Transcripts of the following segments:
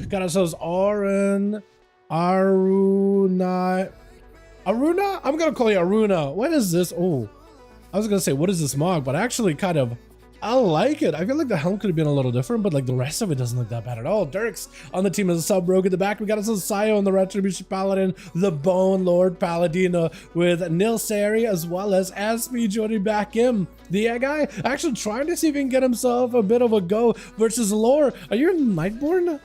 Got ourselves Aruna. Aruna? I'm gonna call you Aruna. What is this? Oh, I was gonna say, what is this mog? But actually kind of, I like it. I feel like the helm could have been a little different, but like the rest of it doesn't look that bad at all. Dirks on the team as a sub rogue in the back. We got ourselves Sayo on the Retribution Paladin, the Bone Lord Paladino with Nilsari as well as Aspi joining back in. The guy actually trying to see if he can get himself a bit of a go versus Lore. Are you Nightborn?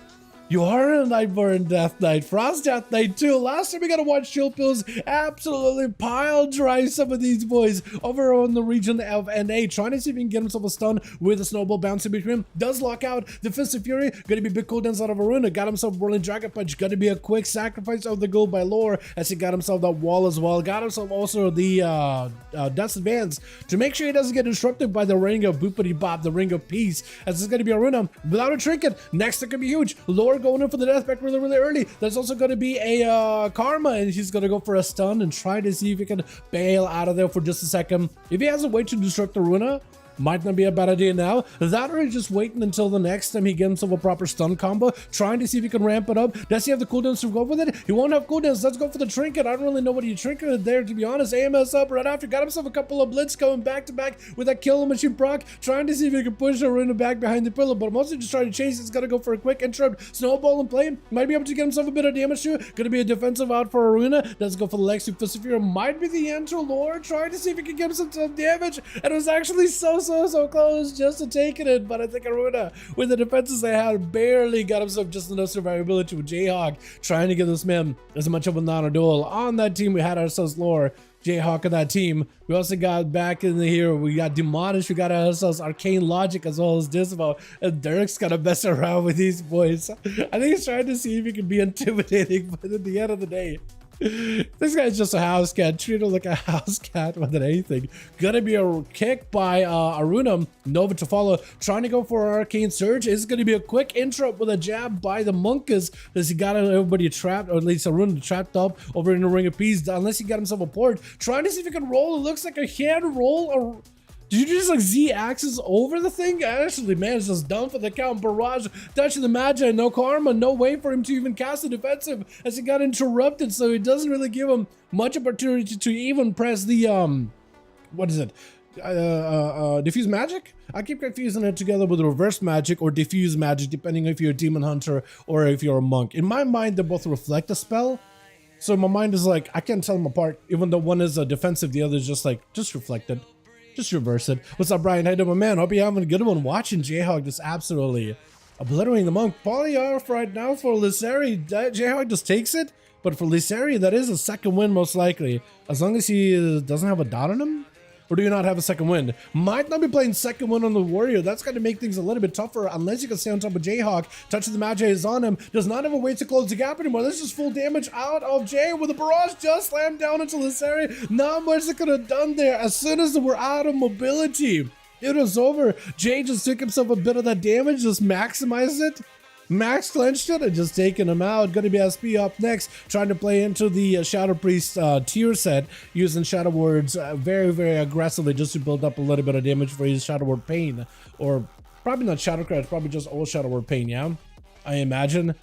You are a Nightborn Death Knight, Frost Death Knight too. Last time we got to watch Shield Pills absolutely pile drive some of these boys over on the region of NA, trying to see if he can get himself a stun with a snowball bouncing between him. Does lock out the Fist of Fury, going to be big cooldowns out of Aruna. Got himself Whirling Dragon Punch, going to be a quick sacrifice of the gold by Lore as he got himself that wall as well. Got himself also the Dust Advance to make sure he doesn't get disrupted by the Ring of Boopity Bop, the Ring of Peace, as it's going to be Aruna without a trinket. Next, it could be huge. Lore going in for the death back really early. There's also going to be a Karma, and he's going to go for a stun and try to see if he can bail out of there for just a second. If he has a way to disrupt the Runa, might not be a bad idea now. That or just waiting until the next time he gets himself a proper stun combo, trying to see if he can ramp it up. Does he have the cooldowns to go with it? He won't have cooldowns. Let's go for the trinket. I don't really know what he trinketed there, to be honest. AMS up right after. Got himself a couple of blitz coming back to back with that kill machine proc, trying to see if he can push Aruna back behind the pillar, but mostly just trying to chase. It's gonna go for a quick interrupt. Snowball and play. Might be able to get himself a bit of damage too. Gonna be a defensive out for Aruna. Does go for the Lexi Fisifira. Might be the Enter Lord, trying to see if he can get himself some damage. And it was actually so close just to taking it, but I think Aruna, with the defenses they had, barely got himself just enough survivability with Jayhawk, trying to give this man as much of a non-duel. On that team, we had ourselves Lore, Jayhawk on that team. We also got back in here, we got Demonished, we got ourselves Arcane Logic as well as Dismo, and Derek's gotta mess around with these boys. I think he's trying to see if he can be intimidating, but at the end of the day, this guy's just a house cat. Treat him like a house cat more than anything. Gonna be a kick by Aruna. Nova to follow. Trying to go for an Arcane Surge. It's gonna be a quick interrupt with a jab by the Monkas, as he got everybody trapped, or at least Aruna trapped up over in the Ring of Peace, unless he got himself a port. Trying to see if he can roll. It looks like a hand roll. Did you just like Z-axis over the thing? Actually, man, it's just done for the count. Barrage, touching the Magi, no Karma, no way for him to even cast a defensive as he got interrupted, so it doesn't really give him much opportunity to even press the, what is it? Diffuse Magic? I keep confusing it together with Reverse Magic or Diffuse Magic, depending if you're a Demon Hunter or if you're a Monk. In my mind, they both reflect a spell. So my mind is like, I can't tell them apart, even though one is a defensive, the other is just like, just reflected. Just reverse it. What's up, Brian? How you doing, my man? Hope you're having a good one watching Jayhawk just absolutely obliterating the Monk. Poly off right now for Lissari. Jayhawk just takes it, but for Lissari, that is a second win most likely. As long as he doesn't have a dot on him. Or do you not have a second wind? Might not be playing second wind on the Warrior. That's going to make things a little bit tougher unless you can stay on top of Jayhawk. Touch of the Magi is on him. Does not have a way to close the gap anymore. This is full damage out of Jay with a barrage just slammed down into Lissari. Not much they could have done there. As soon as they were out of mobility, it was over. Jay just took himself a bit of that damage, just maximized it. Max clenched it and just taking him out. Going to be SP up next, trying to play into the Shadow Priest tier set, using Shadow Words very aggressively just to build up a little bit of damage for his Shadow Word Pain. Or probably not Shadow Crash, probably just all Shadow Word Pain, yeah? I imagine.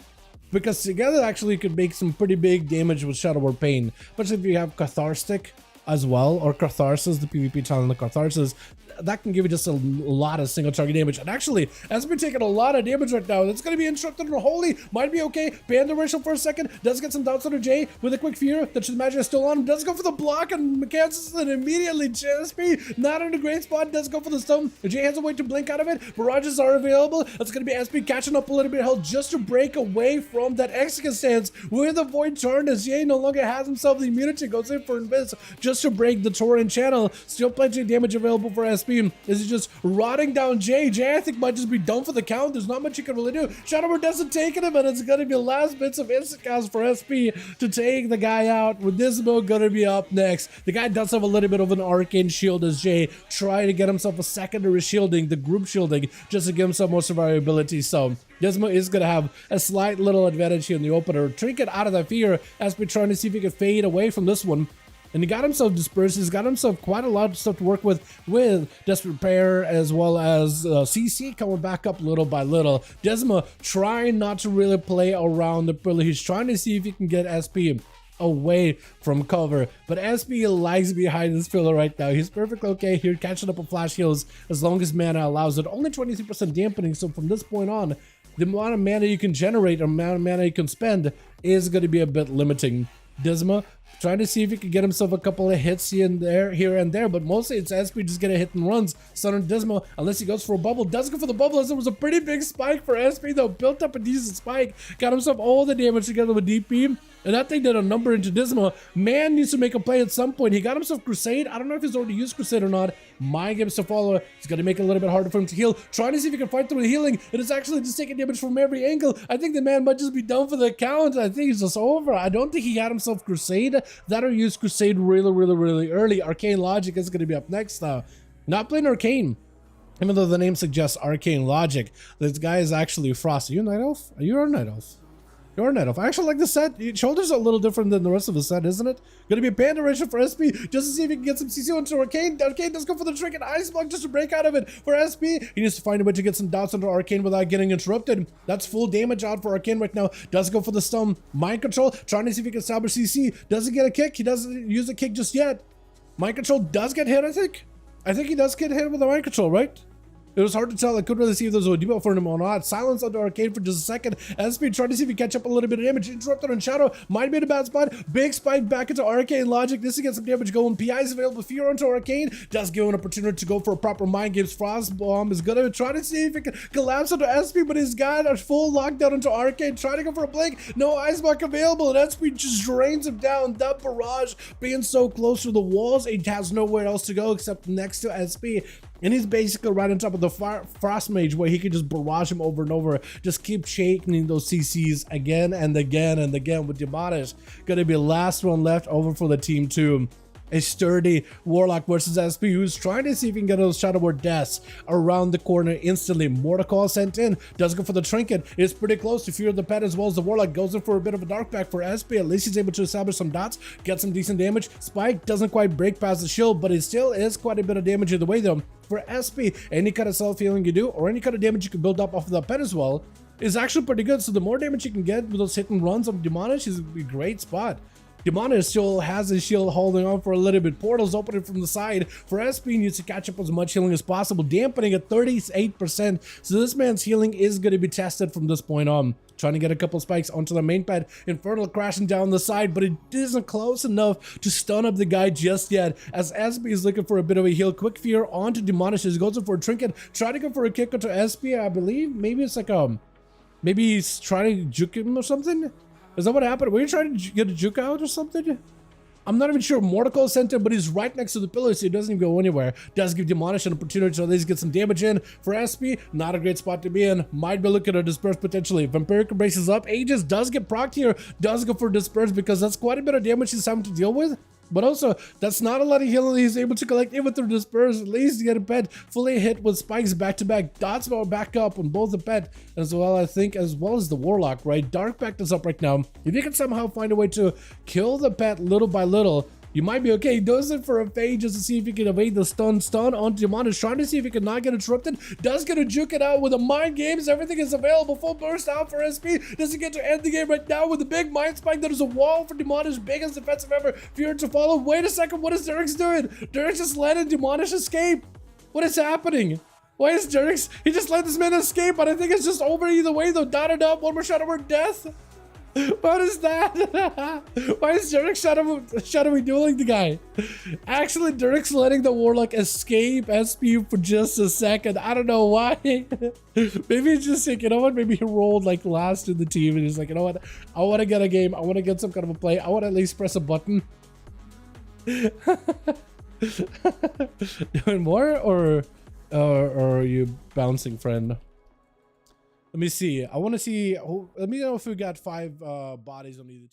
Because together actually you could make some pretty big damage with Shadow Word Pain. Especially if you have Cathartic as well, or Catharsis, the PvP talent, the Catharsis. That can give you just a lot of single target damage. And actually, as we're taking a lot of damage right now, that's going to be interrupted in Holy. Might be okay. Ban the racial for a second. Does get some doubts on Jay with a quick fear. The Magic is still on him. Does go for the block and Kansas and immediately JSP. Not in a great spot. Does go for the stone. Jay has a way to blink out of it. Barrages are available. That's going to be SP catching up a little bit of health just to break away from that Executive stance with the Void Turn, as Jay no longer has himself the immunity. Goes in for Invis just to break the Torrent channel. Still plenty of damage available for SP. Is he just rotting down Jay? Jay, I think, might just be done for the count. There's not much you can really do. Shadowward doesn't take him, and it's going to be last bits of instant cast for SP to take the guy out. With this build going to be up next. The guy does have a little bit of an arcane shield as Jay try to get himself a secondary shielding, the group shielding, just to give himself more survivability. So Desmo is going to have a slight little advantage here in the opener. Trinket out of that fear. SP trying to see if he can fade away from this one. And he got himself dispersed. He's got himself quite a lot of stuff to work with Desperate Repair as well as CC coming back up little by little. Desma trying not to really play around the pillar. He's trying to see if he can get SP away from cover, but SP lags behind this pillar right now. He's perfectly okay here, catching up with flash heals as long as mana allows it. Only 23% dampening, so from this point on, the amount of mana you can generate or amount of mana you can spend is going to be a bit limiting. Desma trying to see if he can get himself a couple of hits here and there, but mostly it's SP just getting hit and runs. Southern Desma, unless he goes for a bubble, does go for the bubble, as it was a pretty big spike for SP though. Built up a decent spike, got himself all the damage together with DP, and that thing did a number into Desma. Man needs to make a play at some point. He got himself Crusade. I don't know if he's already used Crusade or not. Mind Games to follow. He's going to make it a little bit harder for him to heal. Trying to see if he can fight through the healing. It is actually just taking damage from every angle. I think the man might just be done for the count. I think he's just over. I don't think he had himself Crusade. That or used Crusade really early. Arcane Logic is going to be up next now. Not playing Arcane, even though the name suggests Arcane Logic. This guy is actually Frost. Are you a Night Elf? Are you a Night Elf? You're a Night Elf. I actually like the set. Your shoulders are a little different than the rest of the set, isn't it? Gonna be a Panda Ration for SP just to see if he can get some CC onto Arcane. Arcane does go for the trick and Ice Block just to break out of it for SP. He needs to find a way to get some dots onto Arcane without getting interrupted. That's full damage out for Arcane right now. Does go for the stun. Mind Control, trying to see if he can establish CC. Doesn't get a kick. He doesn't use a kick just yet. Mind Control does get hit, I think. I think he does get hit with the Mind Control, right? It was hard to tell. I couldn't really see if there was a debuff for him or not. Silence onto Arcane for just a second. SP trying to see if he catch up a little bit of damage. Interrupted on Shadow. Might be in a bad spot. Big spike back into Arcane Logic. This to get some damage going. PI is available. Fear onto Arcane. Does give an opportunity to go for a proper Mind Games. Frost Bomb is gonna try to see if he can collapse onto SP, but he's got a full lockdown into Arcane. Trying to go for a blink. No Ice Block available, and SP just drains him down. That barrage being so close to the walls, it has nowhere else to go except next to SP. And he's basically right on top of the Frost Mage, where he can just barrage him over and over. Just keep shaking those CCs again and again and again with Demonish. Gonna be last one left over for the team too. A sturdy Warlock versus SP, who's trying to see if he can get those Shadow Word deaths around the corner instantly. Mordecai sent in, does go for the Trinket. It's pretty close to Fear of the Pet as well as the Warlock. Goes in for a bit of a Dark Pack for SP. At least he's able to establish some dots, get some decent damage. Spike doesn't quite break past the shield, but it still is quite a bit of damage either way though. For SP, any kind of self-healing you do, or any kind of damage you can build up off of the pet as well, is actually pretty good. So the more damage you can get with those hit and runs on Demonish is a great spot. Demonish still has his shield holding on for a little bit. Portals opening from the side. For SP, needs to catch up as much healing as possible. Dampening at 38%. So this man's healing is going to be tested from this point on. Trying to get a couple spikes onto the main pad. Infernal crashing down the side, but it isn't close enough to stun up the guy just yet. As SP is looking for a bit of a heal. Quick Fear onto Demonish. He goes in for a Trinket. Try to go for a kick onto SP, I believe. Maybe it's like maybe he's trying to juke him or something. Is that what happened? Were you trying to get a juke out or something? I'm not even sure. Mordecai sent him, but he's right next to the pillar, so he doesn't even go anywhere. Does give Demonish an opportunity to at least get some damage in. For SP, not a great spot to be in. Might be looking at a Disperse potentially. Vampiric Embraces up. Aegis does get procced here. Does go for Disperse because that's quite a bit of damage he's having to deal with. But also, that's not a lot of healing he's able to collect even through Disperse. At least get a pet fully hit with spikes back-to-back. Dots are back up on both the pet as well, I think, as well as the Warlock, right? Dark Pact is up right now. If you can somehow find a way to kill the pet little by little, you might be okay. He does it for a fade just to see if he can evade the stun onto Demonish. Trying to see if he can not get interrupted. Does get to juke it out with a Mind Games. Everything is available. Full burst out for SP. Doesn't get to end the game right now with a big Mind Spike. There's a wall for Demonish. Biggest defensive ever. Fear to follow. Wait a second. What is Dirk's doing? Dirk's just letting Demonish escape. What is happening? Why is Dirk's? He just let this man escape, but I think it's just over either way though. Dotted up. One more Shadow Word death. What is that? Why is Dirk shadowy dueling the guy? Actually, Dirk's letting the Warlock escape SP for just a second. I don't know why. Maybe he's just like, you know what? Maybe he rolled like last in the team and he's like, you know what? I want to get a game. I want to get some kind of a play. I want to at least press a button. Doing more or are you bouncing, friend? Let me see. I want to see. Let me know if we got 5 bodies on either team.